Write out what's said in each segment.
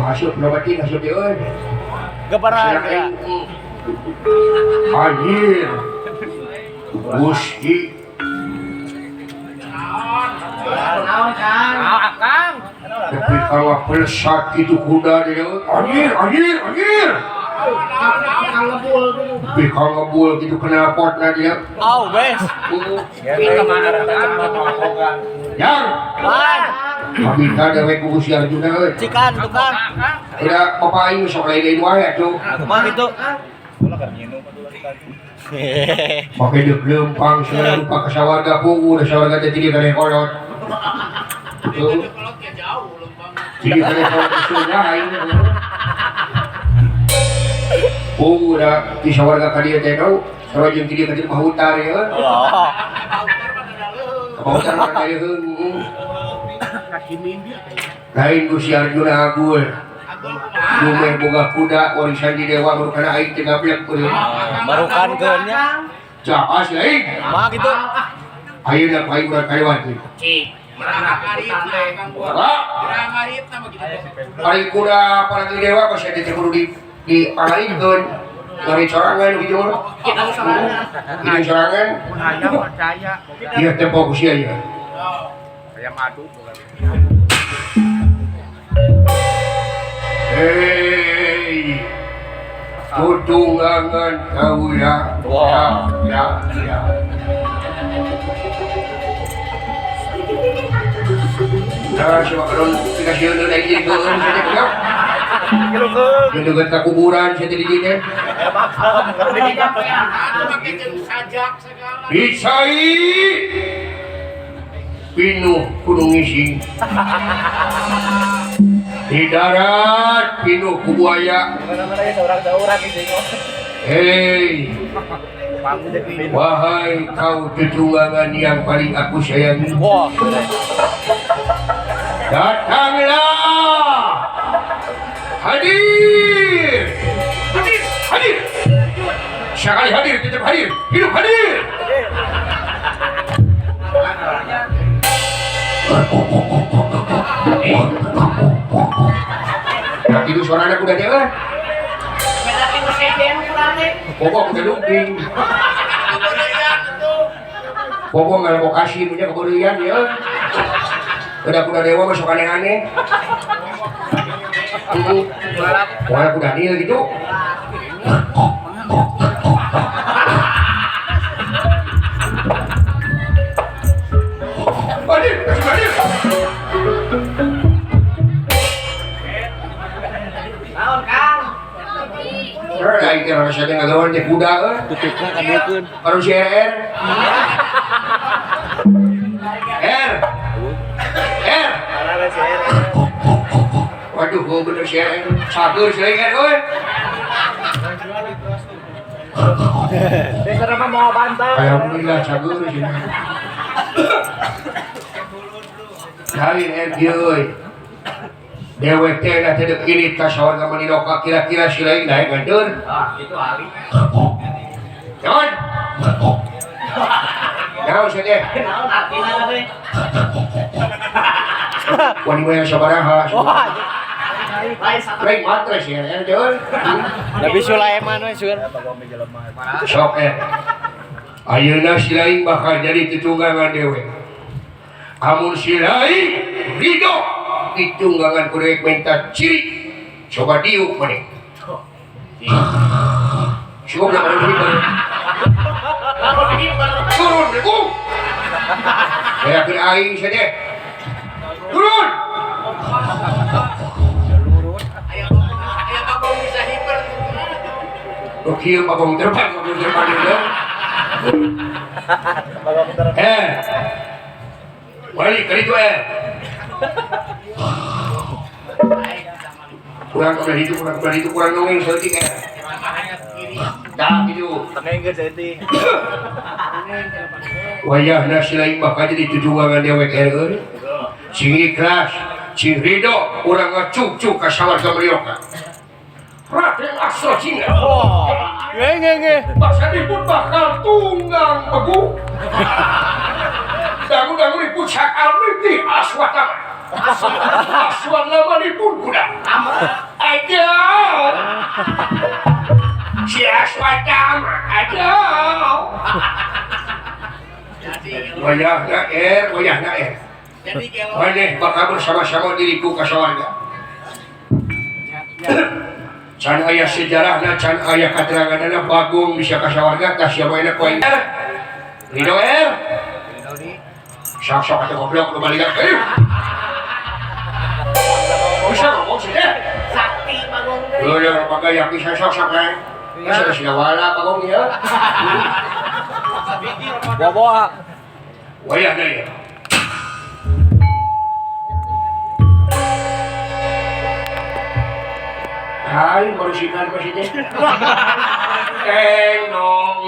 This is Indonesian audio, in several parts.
Hasut berarti hasut dia euy. Gebaran. Anjir. Gusti. Naon Kang? Kang. Tapi kalau pelesat itu kuda dia. Anjir. Kang ngebul dulu. Tapi kalau ngebul gitu kena potna dia. Oh, bes. Kita mana Yang. Lan. Kami ada we ku si Arjuna euy. Cikan tukang. Udah papa aing sok lain deui wae atuh. Mah itu. Pakai deuk leumpang saya lupa ke sawarga pugu, sawarga teh tiga kali kolot. Tiga kali kolot sudah aing. Pugu dah di sawarga ka dieu teh tau, sarua jeung tiga kali mahutar ya. Oh. Mahutar ka dieu heung. Lain ku si Arjuna Agul. Lumeh boga kuda warisan di dewa baru kana aing teh gablek euy. Barukan keunnya. Capas aing. Mah gitu. Ayeuna ku aing urang kaliwat. Ari kuda para di dewa pas aya teh kudu di pangariikeun. Dari sorangan gitu mah. Ini sorangan. Mun hayang percaya. Dia tempo ku sia ieu. Hayang adu. Hei, tutunggangan kau ya. Ya. Nah, siapa kalau kita siapa lagi jadi kau saja kau? Yang dekat ke kuburan saya jadi dia. Bisai, pinuh gunung isi. Di darat pinuh ku buaya. Hei, wahai kau tutunggangan yang paling aku sayangi. Datanglah, hadir. Sekali hadir tetap hadir, hidup hadir. Nah, itu suaranya kuda dewa. Pokok kuda lumping. Pokok nggak mau kasih punya keburian ya. Kuda dewa masuk aneh-aneh. Wah kuda nil gitu. Hadir. Naon Kang? Lain kira orang siapa ngagawan teh kuda Tutupna kadeukeun. baru si R. Waduh, gua bener si R. Sagur si R euy. Desana mah mau bantal. Alhamdulillah sagur sih. Kalian R euy. Dewek teh na teh kirit ka sawarga Maniloka kira-kira si lain naik ngantur. Itu Ali. Jangan. Jangan saja. Naon artina teh? Wani moyang sabaraha. Lain satu. Lain matres ya, Jol. Nabi Sulaiman we sun. Sok ayeuna si lain bakal jadi tutunggangan dewe. Amun si lain ridho ditunggangan kudu minta ciri. Coba diuk maneh. Coba turun deh, saya kira aing saja. Turun. Aya babong bisa hiper. Kieu babong terbang itu. Balik ke itu kurang kurang nongeng seperti kayak dah gitu Teneng geus euy. wayahna si lain bakal jadi tujuan dewek ereuy. Sing ikhlas, sing ridho, urang ngacuk-cuk ka sawarga merioka. Raden Asrojina. Oh, nge. Baksadipun bakal tunggang begu. Dangu-dangu dipun sakal miti aswatama. Aswatamanipun kuda. Aja. Si aswatama. Aja. Wayahna er. Jadi kalau Maneh bakal bersama-sama diriku ka sawarga. Can aya sejarahna, can aya kateranganna Bagong bisa ka sawarga tah sia bae ku aing. Ridho er. Sok-sok atuh goblok nu balikan euy. Bisa ngomong sih deh. sakti Bagong deui. Lu udah pakai yang bisa sok-sok kan. Bisa sudah wala Bagong ya. Bawa. Wayahna ya. Hai, bersihkan mesinnya. Tenong.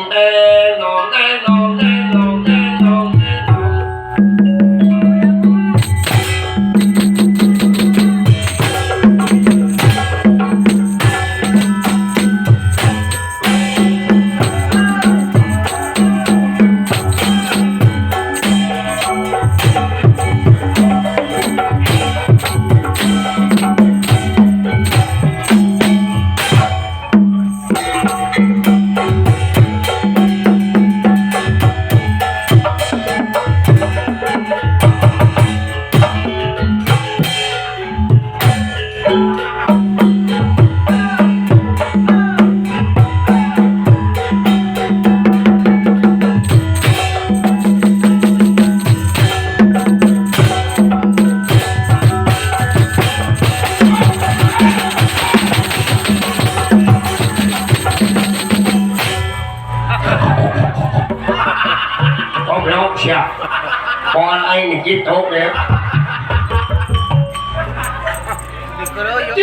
Goblok sia. Pohon aing gitu ya.